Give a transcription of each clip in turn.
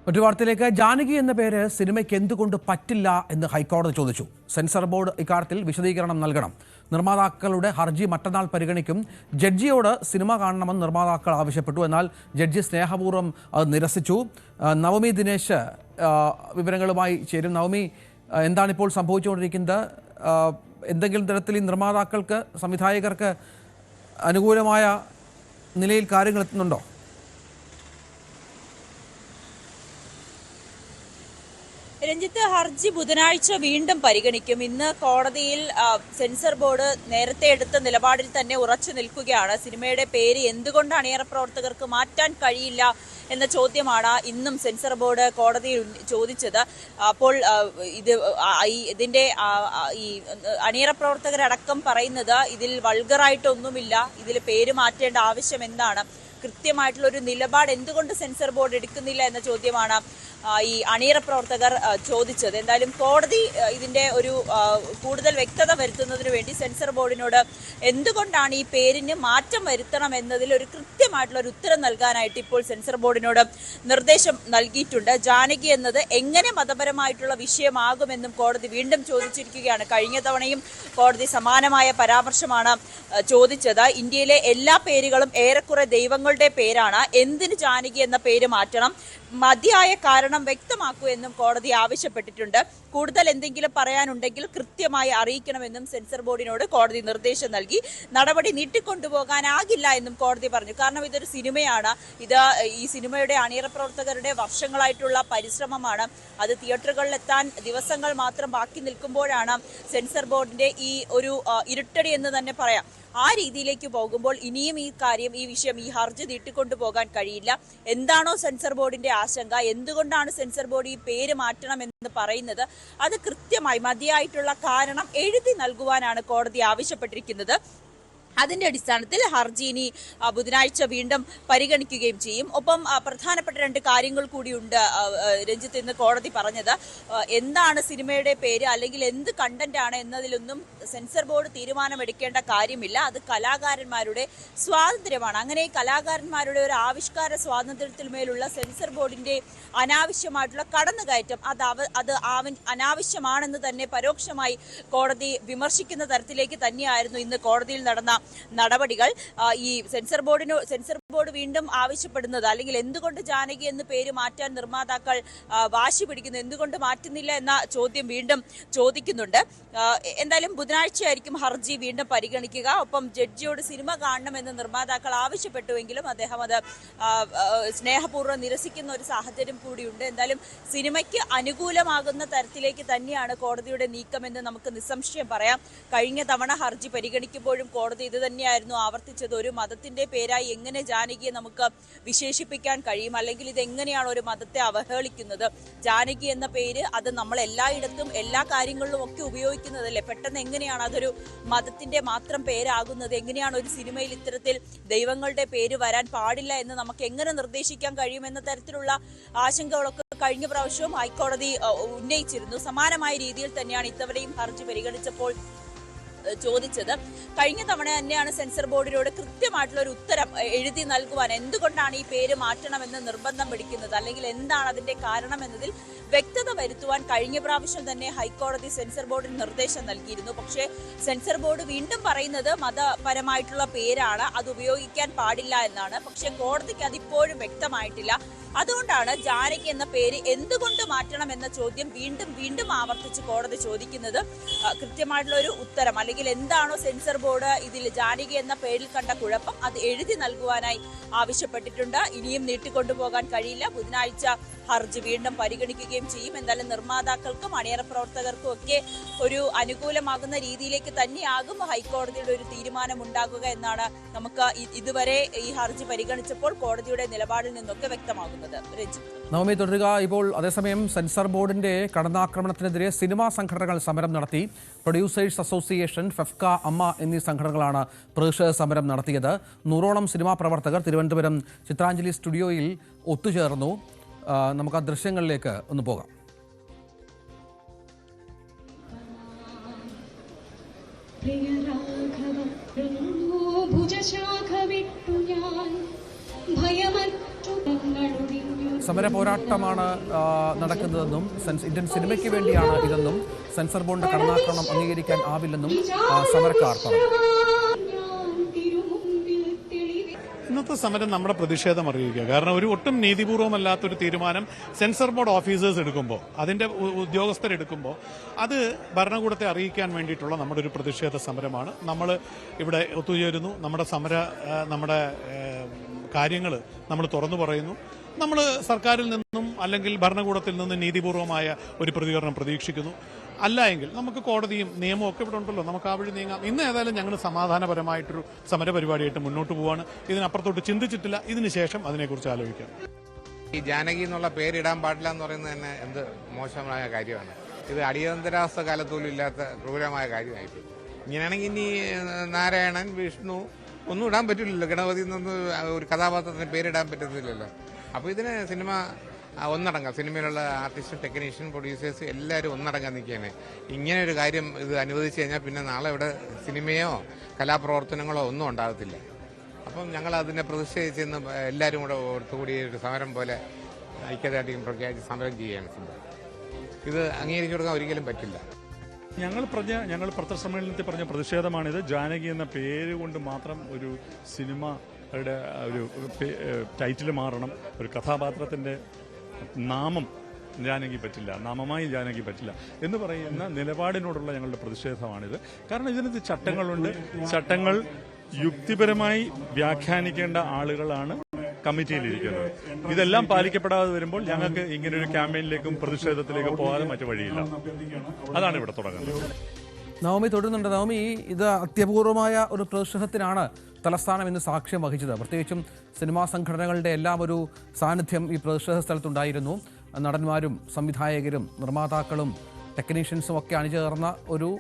മറ്റു വാർത്തയിലേക്ക് ജാനകി എന്ന പേര് സിനിമയ്ക്ക് എന്തുകൊണ്ട് പറ്റില്ല എന്ന് ഹൈക്കോടതി ചോദിച്ചു. സെൻസർ ബോർഡ് ഇക്കാര്യത്തിൽ വിശദീകരണം നൽകണം. നിർമ്മാതാക്കളുടെ ഹർജി മറ്റന്നാൾ പരിഗണിക്കും. ജഡ്ജിയോട് സിനിമ കാണണമെന്ന് നിർമ്മാതാക്കൾ ആവശ്യപ്പെട്ടു. എന്നാൽ ജഡ്ജി സ്നേഹപൂർവ്വം അത് നിരസിച്ചു. നവമി ദിനേശ് വിവരങ്ങളുമായി ചേരും. നവമി, എന്താണിപ്പോൾ സംഭവിച്ചുകൊണ്ടിരിക്കുന്നത്? എന്തെങ്കിലും തരത്തിൽ ഈ നിർമ്മാതാക്കൾക്ക്, സംവിധായകർക്ക് അനുകൂലമായ നിലയിൽ കാര്യങ്ങൾ എത്തുന്നുണ്ടോ? രഞ്ജിത്ത്, ഹർജി ബുധനാഴ്ച വീണ്ടും പരിഗണിക്കും. ഇന്ന് കോടതിയിൽ സെൻസർ ബോർഡ് നേരത്തെ എടുത്ത നിലപാടിൽ തന്നെ ഉറച്ചു നിൽക്കുകയാണ്. സിനിമയുടെ പേര് എന്തുകൊണ്ട് അണിയറ പ്രവർത്തകർക്ക് മാറ്റാൻ കഴിയില്ല എന്ന ചോദ്യമാണ് ഇന്നും സെൻസർ ബോർഡ് കോടതിയിൽ ചോദിച്ചത്. അപ്പോൾ ഇതിന്റെ ഈ അണിയറ പ്രവർത്തകരടക്കം പറയുന്നത് ഇതിൽ വൾഗറായിട്ടൊന്നുമില്ല, ഇതിൽ പേര് മാറ്റേണ്ട ആവശ്യം എന്താണ്, കൃത്യമായിട്ടുള്ള ഒരു നിലപാട് എന്തുകൊണ്ട് സെൻസർ ബോർഡ് എടുക്കുന്നില്ല എന്ന ചോദ്യമാണ് ഈ അണിയറ പ്രവർത്തകർ ചോദിച്ചത്. എന്തായാലും കോടതി ഇതിന്റെ ഒരു കൂടുതൽ വ്യക്തത വരുത്തുന്നതിന് വേണ്ടി സെൻസർ ബോർഡിനോട് എന്തുകൊണ്ടാണ് ഈ പേരിന് മാറ്റം വരുത്തണം എന്നതിൽ ഒരു കൃത്യമായിട്ടുള്ള ഒരു ഉത്തരം നൽകാനായിട്ട് ഇപ്പോൾ സെൻസർ ബോർഡിനോട് നിർദ്ദേശം നൽകിയിട്ടുണ്ട്. ജാനകി എന്നത് എങ്ങനെ മതപരമായിട്ടുള്ള വിഷയമാകുമെന്നും കോടതി വീണ്ടും ചോദിച്ചിരിക്കുകയാണ്. കഴിഞ്ഞ തവണയും കോടതി സമാനമായ പരാമർശമാണ് ചോദിച്ചത്. ഇന്ത്യയിലെ എല്ലാ പേരുകളും ഏറെക്കുറെ ദൈവങ്ങളുടെ പേരാണ്. എന്തിന് ജാനകി എന്ന പേര് മാറ്റണം, മതിയായ കാരണം വ്യക്തമാക്കൂ എന്നും കോടതി ആവശ്യപ്പെട്ടിട്ടുണ്ട്. കൂടുതൽ എന്തെങ്കിലും പറയാനുണ്ടെങ്കിൽ കൃത്യമായി അറിയിക്കണമെന്നും സെൻസർ ബോർഡിനോട് കോടതി നിർദ്ദേശം നൽകി. നടപടി നീട്ടിക്കൊണ്ടുപോകാനാകില്ല എന്നും കോടതി പറഞ്ഞു. കാരണം ഇതൊരു സിനിമയാണ്, ഈ സിനിമയുടെ അണിയറ പ്രവർത്തകരുടെ വർഷങ്ങളായിട്ടുള്ള പരിശ്രമമാണ്. അത് തിയേറ്ററുകളിലെത്താൻ ദിവസങ്ങൾ മാത്രം ബാക്കി നിൽക്കുമ്പോഴാണ് സെൻസർ ബോർഡിന്റെ ഈ ഒരു ഇരുട്ടടി എന്ന് തന്നെ പറയാം. ആ രീതിയിലേക്ക് പോകുമ്പോൾ ഇനിയും ഈ വിഷയം, ഈ ഹർജി നീട്ടിക്കൊണ്ടുപോകാൻ കഴിയില്ല. എന്താണോ സെൻസർ ബോർഡിന്റെ ആശങ്ക, എന്തുകൊണ്ടാണ് സെൻസർ ബോർഡ് ഈ പേര് മാറ്റണമെന്ന് പറയുന്നത്, അത് കൃത്യമായി മതിയായിട്ടുള്ള കാരണം എഴുതി നൽകുവാനാണ് കോടതി ആവശ്യപ്പെട്ടിരിക്കുന്നത്. അതിന്റെ അടിസ്ഥാനത്തിൽ ഹർജി ഇനി ബുധനാഴ്ച വീണ്ടും പരിഗണിക്കുകയും ചെയ്യും. ഒപ്പം പ്രധാനപ്പെട്ട രണ്ട് കാര്യങ്ങൾ കൂടിയുണ്ട് രഞ്ജിത്ത്. ഇന്ന് കോടതി പറഞ്ഞത് എന്താണ് സിനിമയുടെ പേര് അല്ലെങ്കിൽ എന്ത് കണ്ടന്റ് ആണ് എന്നതിലൊന്നും സെൻസർ ബോർഡ് തീരുമാനമെടുക്കേണ്ട കാര്യമില്ല. അത് കലാകാരന്മാരുടെ സ്വാതന്ത്ര്യമാണ്. അങ്ങനെ കലാകാരന്മാരുടെ ഒരു ആവിഷ്കാര സ്വാതന്ത്ര്യത്തിന്മേലുള്ള സെൻസർ ബോർഡിന്റെ അനാവശ്യമായിട്ടുള്ള കടന്നുകയറ്റം അത് അനാവശ്യമാണെന്ന് തന്നെ പരോക്ഷമായി കോടതി വിമർശിക്കുന്ന തരത്തിലേക്ക് തന്നെയായിരുന്നു ഇന്ന് കോടതിയിൽ നടന്ന നടപടികൾ. ഈ സെൻസർ ബോർഡ് വീണ്ടും ആവശ്യപ്പെടുന്നത്, അല്ലെങ്കിൽ എന്തുകൊണ്ട് ജാനകി എന്ന് പേര് മാറ്റാൻ നിർമ്മാതാക്കൾ വാശി പിടിക്കുന്നു, എന്തുകൊണ്ട് മാറ്റുന്നില്ല എന്ന ചോദ്യം വീണ്ടും ചോദിക്കുന്നുണ്ട്. എന്തായാലും ബുധനാഴ്ചയായിരിക്കും ഹർജി വീണ്ടും പരിഗണിക്കുക. ഒപ്പം ജഡ്ജിയോട് സിനിമ കാണണമെന്ന് നിർമ്മാതാക്കൾ ആവശ്യപ്പെട്ടുവെങ്കിലും അദ്ദേഹം അത് സ്നേഹപൂർവ്വം നിരസിക്കുന്ന ഒരു സാഹചര്യം കൂടിയുണ്ട്. എന്തായാലും സിനിമയ്ക്ക് അനുകൂലമാകുന്ന തരത്തിലേക്ക് തന്നെയാണ് കോടതിയുടെ നീക്കമെന്ന് നമുക്ക് നിസ്സംശയം പറയാം. കഴിഞ്ഞ തവണ ഹർജി പരിഗണിക്കുമ്പോഴും കോടതി ഇത് തന്നെയായിരുന്നു ആവർത്തിച്ചത്. ഒരു മതത്തിന്റെ പേരായി എങ്ങനെ ജാനകിയെ നമുക്ക് വിശേഷിപ്പിക്കാൻ കഴിയും, അല്ലെങ്കിൽ ഇത് എങ്ങനെയാണ് ഒരു മതത്തെ അവഹേളിക്കുന്നത്? ജാനകി എന്ന പേര് അത് നമ്മൾ എല്ലായിടത്തും എല്ലാ കാര്യങ്ങളിലും ഒക്കെ ഉപയോഗിക്കുന്നതല്ലേ. പെട്ടെന്ന് എങ്ങനെയാണ് അതൊരു മതത്തിന്റെ മാത്രം പേരാകുന്നത്? എങ്ങനെയാണ് ഒരു സിനിമയിൽ ഇത്തരത്തിൽ ദൈവങ്ങളുടെ പേര് വരാൻ പാടില്ല എന്ന് നമുക്ക് എങ്ങനെ നിർദ്ദേശിക്കാൻ കഴിയുമെന്ന തരത്തിലുള്ള ആശങ്കകളൊക്കെ കഴിഞ്ഞ പ്രാവശ്യവും ഹൈക്കോടതി ഉന്നയിച്ചിരുന്നു. സമാനമായ രീതിയിൽ തന്നെയാണ് ഇത്തവണയും ഹർജി പരിഗണിച്ചപ്പോൾ ചോദിച്ചത്. കഴിഞ്ഞ തവണ തന്നെയാണ് സെൻസർ ബോർഡിനോട് കൃത്യമായിട്ടുള്ള ഒരു ഉത്തരം എഴുതി നൽകുവാൻ, എന്തുകൊണ്ടാണ് ഈ പേര് മാറ്റണമെന്ന് നിർബന്ധം പിടിക്കുന്നത്, അല്ലെങ്കിൽ എന്താണ് അതിന്റെ കാരണം എന്നതിൽ വ്യക്തത വരുത്തുവാൻ കഴിഞ്ഞ പ്രാവശ്യം തന്നെ ഹൈക്കോടതി സെൻസർ ബോർഡിന് നിർദ്ദേശം നൽകിയിരുന്നു. പക്ഷേ സെൻസർ ബോർഡ് വീണ്ടും പറയുന്നത് മതപരമായിട്ടുള്ള പേരാണ്, അത് ഉപയോഗിക്കാൻ പാടില്ല എന്നാണ്. പക്ഷെ കോടതിക്ക് അതിപ്പോഴും വ്യക്തമായിട്ടില്ല. അതുകൊണ്ടാണ് ജാനകി എന്ന പേര് എന്തുകൊണ്ട് മാറ്റണം എന്ന ചോദ്യം വീണ്ടും വീണ്ടും ആവർത്തിച്ച് കോടതി ചോദിക്കുന്നത്. കൃത്യമായിട്ടുള്ള ഒരു ഉത്തരം, അല്ലെങ്കിൽ എന്താണോ സെൻസർ ബോർഡ് ഇതിൽ ജാനകി എന്ന പേരിൽ കണ്ട കുഴപ്പം, അത് എഴുതി നൽകുവാനായി ആവശ്യപ്പെട്ടിട്ടുണ്ട്. ഇനിയും നീട്ടിക്കൊണ്ടുപോകാൻ കഴിയില്ല. ബുധനാഴ്ച ഹർജി വീണ്ടും പരിഗണിക്കുകയും ചെയ്യും. എന്തായാലും നിർമ്മാതാക്കൾക്കും അണിയറ പ്രവർത്തകർക്കും ഒക്കെ ഒരു അനുകൂലമാകുന്ന രീതിയിലേക്ക് തന്നെയാകും ഹൈക്കോടതിയുടെ ഒരു തീരുമാനം ഉണ്ടാകുക എന്നാണ് നമുക്ക് ഇതുവരെ ഈ ഹർജി പരിഗണിച്ചപ്പോൾ കോടതിയുടെ നിലപാടിൽ നിന്നൊക്കെ വ്യക്തമാകുന്നത്. നവമി, തുടരുക. ഇപ്പോൾ അതേസമയം സെൻസർ ബോർഡിന്റെ കടന്നാക്രമണത്തിനെതിരെ സിനിമാ സംഘടനകൾ സമരം നടത്തി. പ്രൊഡ്യൂസേഴ്സ് അസോസിയേഷൻ, ഫെഫ്ക, അമ്മ എന്നീ സംഘടനകളാണ് പ്രതിഷേധ സമരം നടത്തിയത്. 100ഓളം സിനിമാ പ്രവർത്തകർ തിരുവനന്തപുരം ചിത്രാഞ്ജലി സ്റ്റുഡിയോയിൽ ഒത്തുചേർന്നു. നമുക്ക് ആ ദൃശ്യങ്ങളിലേക്ക് ഒന്ന് പോകാം. സമര പോരാട്ടമാണ് നടക്കുന്നതെന്നും ഇന്ത്യൻ സിനിമയ്ക്ക് വേണ്ടിയാണ് ഇതെന്നും സെൻസർ ബോർഡിന്റെ കടന്നാക്രമണം അംഗീകരിക്കാൻ ആവില്ലെന്നും സമരക്കാർ പറഞ്ഞു. ഇന്നത്തെ സമരം നമ്മുടെ പ്രതിഷേധം അറിയിക്കുക. കാരണം ഒരു ഒട്ടും നീതിപൂർവമല്ലാത്തൊരു തീരുമാനം സെൻസർ ബോർഡ് ഓഫീസേഴ്സ് എടുക്കുമ്പോൾ, അതിന്റെ ഉദ്യോഗസ്ഥരെടുക്കുമ്പോൾ അത് ഭരണകൂടത്തെ അറിയിക്കാൻ വേണ്ടിയിട്ടുള്ള നമ്മുടെ ഒരു പ്രതിഷേധ സമരമാണ്. നമ്മൾ ഇവിടെ ഒത്തുചേരുന്നു. നമ്മുടെ കാര്യങ്ങൾ നമ്മൾ തുറന്നു പറയുന്നു. നമ്മൾ സർക്കാരിൽ നിന്നും അല്ലെങ്കിൽ ഭരണകൂടത്തിൽ നിന്നും നീതിപൂർവമായ ഒരു പ്രതികരണം പ്രതീക്ഷിക്കുന്നു. അല്ല എങ്കിൽ നമുക്ക് കോടതിയും നിയമവും ഒക്കെ ഇവിടെ ഉണ്ടല്ലോ, നമുക്ക് ആ വഴി നീങ്ങാം. ഇന്ന് ഏതായാലും ഞങ്ങൾ സമാധാനപരമായിട്ടൊരു സമരപരിപാടിയായിട്ട് മുന്നോട്ട് പോവാണ്. ഇതിനപ്പുറത്തോട്ട് ചിന്തിച്ചിട്ടില്ല. ഇതിനുശേഷം അതിനെക്കുറിച്ച് ആലോചിക്കാം. ഈ ജാനകി എന്നുള്ള പേരിടാൻ പാടില്ല എന്ന് പറയുന്നത് തന്നെ എന്ത് മോശമായ കാര്യമാണ്. ഇത് അടിയന്തരാവസ്ഥ കാലത്തോലും ഇല്ലാത്ത ക്രൂരമായ കാര്യമായിട്ട്. ഇങ്ങനെയാണെങ്കിൽ ഇനി നാരായണൻ, വിഷ്ണു ഒന്നും ഇടാൻ പറ്റില്ലല്ലോ. ഗണപതി എന്നൊന്നും ഒരു കഥാപാത്രത്തിന് പേരിടാൻ പറ്റത്തില്ലല്ലോ. അപ്പോൾ ഇതിന് സിനിമ ഒന്നടങ്കം, സിനിമയിലുള്ള ആർട്ടിസ്റ്റ്, ടെക്നീഷ്യൻ, പ്രൊഡ്യൂസേഴ്സ് എല്ലാവരും ഒന്നടങ്കം നിൽക്കുകയാണ്. ഇങ്ങനെ ഒരു കാര്യം ഇത് അനുവദിച്ചു കഴിഞ്ഞാൽ പിന്നെ നാളെ ഇവിടെ സിനിമയോ കലാപ്രവർത്തനങ്ങളോ ഒന്നും ഉണ്ടാകത്തില്ല. അപ്പം ഞങ്ങൾ അതിനെ പ്രതിഷേധിച്ച് ഇന്ന് എല്ലാവരും കൂടെ ഒത്തുകൂടി ഒരു സമരം പോലെ ഐക്യദാർഢ്യം പ്രഖ്യാപിച്ച് സമരം ചെയ്യുകയാണ്. ഇത് അംഗീകരിച്ചു കൊടുക്കാൻ ഒരിക്കലും പറ്റില്ല. ഞങ്ങൾ പത്രസമ്മേളനത്തിൽ പറഞ്ഞ പ്രതിഷേധമാണിത്. ജാനകി എന്ന പേര് കൊണ്ട് മാത്രം ഒരു സിനിമയുടെ ഒരു ടൈറ്റിൽ മാറണം. ഒരു കഥാപാത്രത്തിന്റെ നാമം ജാനകി പറ്റില്ല, നാമമായി ജാനകി പറ്റില്ല എന്ന് പറയുന്ന നിലപാടിനോടുള്ള ഞങ്ങളുടെ പ്രതിഷേധമാണിത്. കാരണം ഇതിനകത്ത് ചട്ടങ്ങളുണ്ട്. ചട്ടങ്ങൾ യുക്തിപരമായി വ്യാഖ്യാനിക്കേണ്ട ആളുകളാണ് കമ്മിറ്റിയിലിരിക്കുന്നത്. ഇതെല്ലാം പാലിക്കപ്പെടാതെ വരുമ്പോൾ ഞങ്ങൾക്ക് ഇങ്ങനൊരു ക്യാമ്പയിനിലേക്കും പ്രതിഷേധത്തിലേക്കും പോകാതെ മറ്റു വഴിയില്ല. അതാണ് ഇവിടെ തുടങ്ങുന്നത്. നവമി തുടരുന്നുണ്ട്. നവമി, ഇത് അത്യപൂർവമായ ഒരു പ്രതിഷേധത്തിനാണ് തലസ്ഥാനം ഇന്ന് സാക്ഷ്യം വഹിച്ചത്. പ്രത്യേകിച്ചും സിനിമാ സംഘടനകളുടെ എല്ലാം ഒരു സാന്നിധ്യം ഈ പ്രതിഷേധ സ്ഥലത്തുണ്ടായിരുന്നു. നടന്മാരും സംവിധായകരും നിർമ്മാതാക്കളും ടെക്നീഷ്യൻസും ഒക്കെ അണിചേർന്ന ഒരു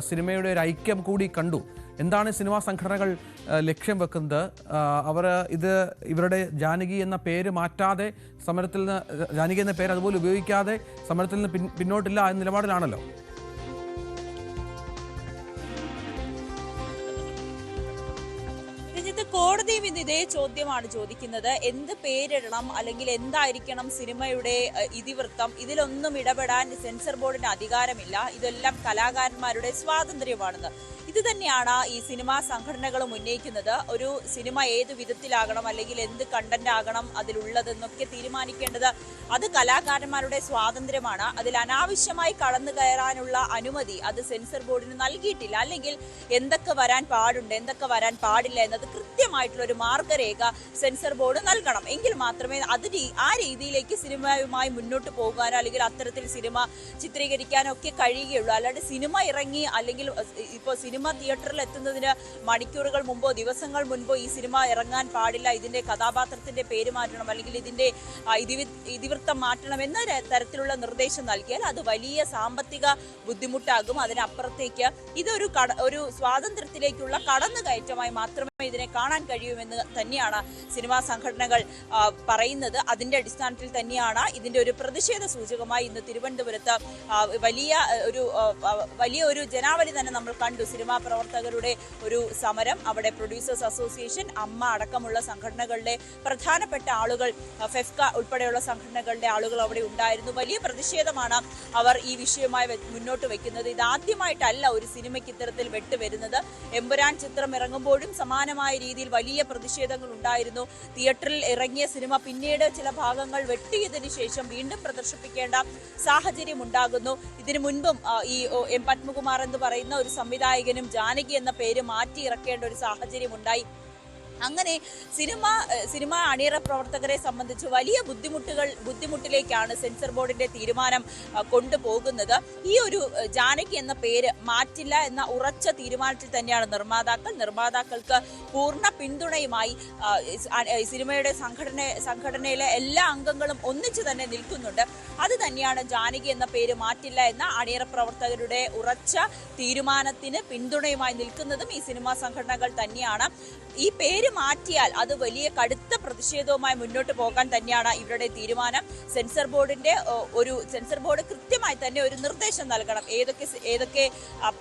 സിനിമയുടെ ഒരു ഐക്യം കൂടി കണ്ടു. എന്താണ് സിനിമാ സംഘടനകൾ ലക്ഷ്യം വെക്കുന്നത്? ഇവരുടെ ജാനകി എന്ന പേര് മാറ്റാതെ സമരത്തിൽ നിന്ന്, ജാനകി എന്ന പേര് അതുപോലെ ഉപയോഗിക്കാതെ സമരത്തിൽ നിന്ന് പിന്നോട്ടില്ല എന്ന നിലപാടിലാണല്ലോ. കോടതിയും ഇന്ന് ഇതേ ചോദ്യമാണ് ചോദിക്കുന്നത്. എന്ത് പേരിടണം, അല്ലെങ്കിൽ എന്തായിരിക്കണം സിനിമയുടെ ഇതിവൃത്തം? ഇതിലൊന്നും ഇടപെടാൻ സെൻസർ ബോർഡിന് അധികാരമില്ല. ഇതെല്ലാം കലാകാരന്മാരുടെ സ്വാതന്ത്ര്യമാണെന്ന്. ഇത് തന്നെയാണ് ഈ സിനിമാ സംഘടനകളും ഉന്നയിക്കുന്നത്. ഒരു സിനിമ ഏത് വിധത്തിലാകണം, അല്ലെങ്കിൽ എന്ത് കണ്ടന്റ് ആകണം അതിലുള്ളതെന്നൊക്കെ തീരുമാനിക്കേണ്ടത് അത് കലാകാരന്മാരുടെ സ്വാതന്ത്ര്യമാണ്. അതിൽ അനാവശ്യമായി കടന്നു കയറാനുള്ള അനുമതി അത് സെൻസർ ബോർഡിന് നൽകിയിട്ടില്ല. അല്ലെങ്കിൽ എന്തൊക്കെ വരാൻ പാടുണ്ട്, എന്തൊക്കെ വരാൻ പാടില്ല എന്നത് കൃത്യമായിട്ടുള്ള ഒരു മാർഗരേഖ സെൻസർ ബോർഡ് നൽകണം. എങ്കിൽ മാത്രമേ ആ രീതിയിലേക്ക് സിനിമയുമായി മുന്നോട്ട് പോകാനോ അല്ലെങ്കിൽ അത്തരത്തിൽ സിനിമ ചിത്രീകരിക്കാനോ ഒക്കെ കഴിയുകയുള്ളൂ. അല്ലാണ്ട് സിനിമ ഇറങ്ങി, അല്ലെങ്കിൽ ഇപ്പോൾ സിനിമ തിയേറ്ററിൽ എത്തുന്നതിന് മണിക്കൂറുകൾ മുമ്പോ ദിവസങ്ങൾ മുൻപോ ഈ സിനിമ ഇറങ്ങാൻ പാടില്ല, ഇതിന്റെ കഥാപാത്രത്തിന്റെ പേര് മാറ്റണം, അല്ലെങ്കിൽ ഇതിന്റെ ഇതിവൃത്തം മാറ്റണം എന്ന തരത്തിലുള്ള നിർദ്ദേശം നൽകിയാൽ അത് വലിയ സാമ്പത്തിക ബുദ്ധിമുട്ടാകും. അതിനപ്പുറത്തേക്ക് ഇതൊരു സ്വാതന്ത്ര്യത്തിലേക്കുള്ള കടന്നുകയറ്റമായി മാത്രമേ ഇതിനെ കാണാൻ കഴിയുമെന്ന് തന്നെയാണ് സിനിമാ സംഘടനകൾ പറയുന്നത്. അതിന്റെ അടിസ്ഥാനത്തിൽ തന്നെയാണ് ഇതിന്റെ ഒരു പ്രതിഷേധ സൂചകമായി ഇന്ന് തിരുവനന്തപുരത്ത് വലിയ ഒരു ജനാവലി തന്നെ നമ്മൾ കണ്ടു. സിനിമാ പ്രവർത്തകരുടെ ഒരു സമരം, അവിടെ പ്രൊഡ്യൂസേഴ്സ് അസോസിയേഷൻ, അമ്മ അടക്കമുള്ള സംഘടനകളുടെ പ്രധാനപ്പെട്ട ആളുകൾ, ഫെഫ്ക ഉൾപ്പെടെയുള്ള സംഘടനകളുടെ ആളുകൾ അവിടെ ഉണ്ടായിരുന്നു. വലിയ പ്രതിഷേധമാണ് അവർ ഈ വിഷയവുമായി മുന്നോട്ട് വെക്കുന്നത്. ഇതാദ്യമായിട്ടല്ല ഒരു സിനിമയ്ക്ക് ഇത്തരത്തിൽ വെട്ടുവരുന്നത്. എമ്പുരാൻ ചിത്രം ഇറങ്ങുമ്പോഴും സമാനമായ രീതിയിൽ വലിയ പ്രതിഷേധങ്ങൾ ഉണ്ടായിരുന്നു. തിയേറ്ററിൽ ഇറങ്ങിയ സിനിമ പിന്നീട് ചില ഭാഗങ്ങൾ വെട്ടിയതിനു ശേഷം വീണ്ടും പ്രദർശിപ്പിക്കേണ്ട സാഹചര്യം ഉണ്ടാകുന്നു. ഇതിനു മുൻപും ഈ എം പത്മകുമാർ എന്ന് പറയുന്ന ഒരു സംവിധായകനും ജാനകി എന്ന പേര് മാറ്റി ഇറക്കേണ്ട ഒരു സാഹചര്യം ഉണ്ടായി. അങ്ങനെ സിനിമ അണിയറ പ്രവർത്തകരെ സംബന്ധിച്ച് വലിയ ബുദ്ധിമുട്ടിലേക്കാണ് സെൻസർ ബോർഡിന്റെ തീരുമാനം കൊണ്ടുപോകുന്നത്. ഈ ഒരു ജാനകി എന്ന പേര് മാറ്റില്ല എന്ന ഉറച്ച തീരുമാനത്തിൽ തന്നെയാണ് നിർമ്മാതാക്കൾക്ക് പൂർണ്ണ പിന്തുണയുമായി സിനിമയുടെ സംഘടനയിലെ എല്ലാ അംഗങ്ങളും ഒന്നിച്ചു തന്നെ നിൽക്കുന്നുണ്ട്. അത് തന്നെയാണ് ജാനകി എന്ന പേര് മാറ്റില്ല എന്ന അണിയറ പ്രവർത്തകരുടെ ഉറച്ച തീരുമാനത്തിന് പിന്തുണയുമായി നിൽക്കുന്നതും ഈ സിനിമാ സംഘടനകൾ തന്നെയാണ്. ഈ പേര് പേര് മാറ്റിയാൽ അത് വലിയ കടുത്ത പ്രതിഷേധവുമായി മുന്നോട്ട് പോകാൻ തന്നെയാണ് ഇവരുടെ തീരുമാനം. സെൻസർ ബോർഡ് കൃത്യമായി തന്നെ ഒരു നിർദ്ദേശം നൽകണം. ഏതൊക്കെ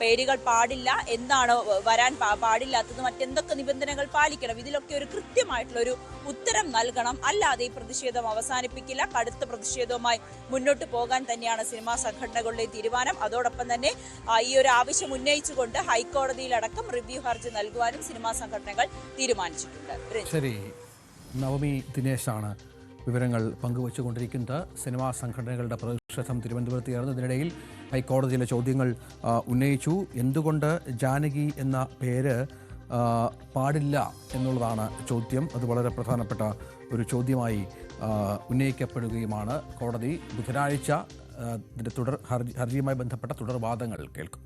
പേരുകൾ പാടില്ല, എന്നാണ് വരാൻ പാടില്ലാത്തത്, മറ്റെന്തൊക്കെ നിബന്ധനകൾ പാലിക്കണം, ഇതിലൊക്കെ ഒരു കൃത്യമായിട്ടുള്ള ഒരു ഉത്തരം നൽകണം. അല്ലാതെ ഈ പ്രതിഷേധം അവസാനിപ്പിക്കില്ല. കടുത്ത പ്രതിഷേധവുമായി മുന്നോട്ട് പോകാൻ തന്നെയാണ് സിനിമാ സംഘടനകളുടെ തീരുമാനം. അതോടൊപ്പം തന്നെ ഈ ഒരു ആവശ്യം ഉന്നയിച്ചുകൊണ്ട് ഹൈക്കോടതിയിലടക്കം റിവ്യൂ ഹർജി നൽകുവാനും സിനിമാ സംഘടനകൾ തീരുമാനിച്ചിട്ടുണ്ട്. ശരി, നവമി ദിനേശാണ് വിവരങ്ങൾ പങ്കുവച്ചുകൊണ്ടിരിക്കുന്നത്. സിനിമാ സംഘടനകളുടെ പ്രതിഷേധം തിരുവനന്തപുരത്ത് ചേർന്നു. ഇതിനിടയിൽ ഹൈക്കോടതിയിലെ ചോദ്യങ്ങൾ ഉന്നയിച്ചു. എന്തുകൊണ്ട് ജാനകി എന്ന പേര് പാടില്ല എന്നുള്ളതാണ് ചോദ്യം. അത് വളരെ പ്രധാനപ്പെട്ട ഒരു ചോദ്യമായി ഉന്നയിക്കപ്പെടുകയുമാണ്. കോടതി ബുധനാഴ്ച ഹർജിയുമായി ബന്ധപ്പെട്ട തുടർവാദങ്ങൾ കേൾക്കും.